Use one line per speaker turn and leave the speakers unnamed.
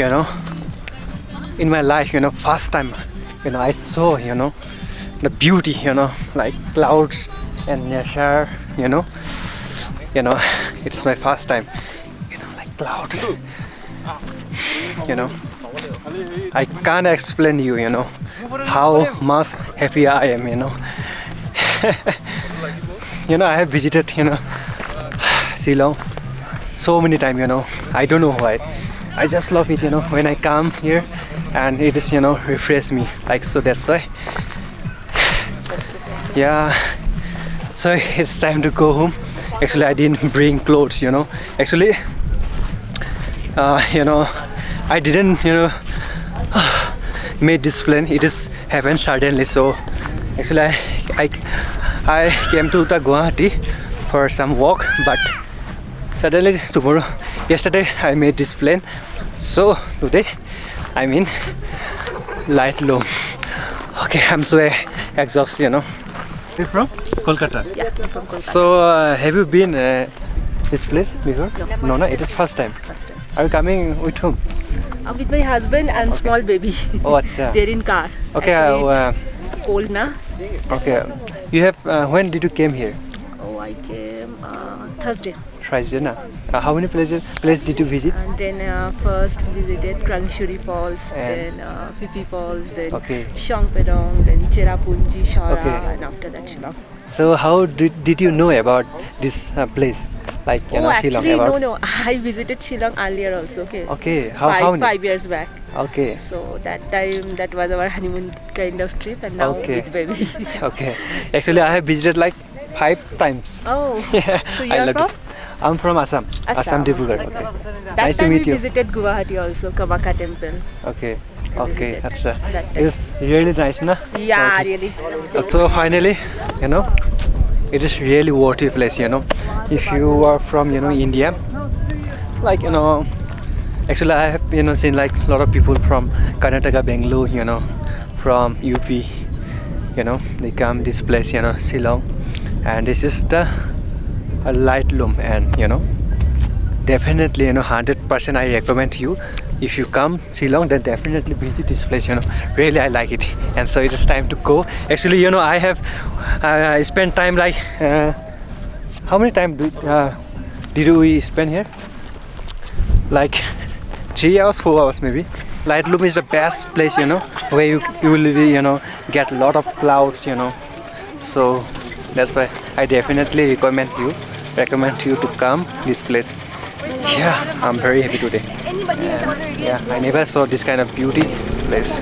you know, in my life, you know, first time, you know, I saw, you know, the beauty, you know, like clouds and nature, you know, it's my first time, you know, like clouds, you know. I can't explain you, you know, how much happy I am, you know. You know, I have visited, you know, Shillong so many times, you know. I don't know why. I just love it, you know, when I come here, and it is, you know, refresh me, like, so that's why. Yeah, so it's time to go home. Actually, I didn't bring clothes, you know. Actually, you know, I didn't, you know, made this plan. It is happened suddenly. So actually, I came to the Guwahati for some walk, but suddenly yesterday I made this plan. So today I'm in Laitlum. Okay, I'm so exhausted, you know. You're from Kolkata?
Yeah, I'm from Kolkata.
So have you been this place before?
No.
No, it is first time.
First time.
Are you coming with whom?
With my husband and small baby.
Oh, acha.
They're in car.
Okay,
Actually, it's cold na.
okay. You have when did you came here?
Oh, I came Thursday.
Thursday, na? How many places did you visit?
And then first visited Krangshuri Falls,
And-
then Fifi Falls, then
Okay.
Shangpedong, then Cherrapunji, Shara,
Okay.
and after that Shillong.
So how did you know about this place? Like, you
Oh,
know,
actually,
Shillong about?
no. I visited Shillong earlier also. Okay.
Okay, how many?
5 years back.
Okay,
So that time that was our honeymoon kind of trip, and now
Okay.
with baby.
okay. Actually, I have visited like 5 times.
Oh.
Yeah,
So you
I
are
love
from?
this. I'm from Assam.
Assam.
Dibrugarh. Okay.
That
Nice to
time
meet
we
you.
visited Guwahati also, Kamaka temple.
Okay. Okay,
Visited
that's
that time.
it's really nice, na?
Yeah,
Okay.
really.
So finally, you know, it is really worthy place, you know. If you are from, you know, India, like, you know, actually I have, you know, seen like a lot of people from Karnataka, Bangalore, you know, from UP, you know, they come this place, you know, Shillong, and this is the Laitlum, and you know, definitely, you know, 100% I recommend you. If you come Shillong, then definitely visit this place, you know. Really, I like it. And so it is time to go. Actually, you know, I have spent time like how many time did we spend here? Like 3 hours, 4 hours maybe. Laitlum is the best place, you know, where you will be, you know, get a lot of clouds, you know. So that's why I definitely recommend you to come this place. Yeah, I'm very happy today. And, yeah, I never saw this kind of beauty place.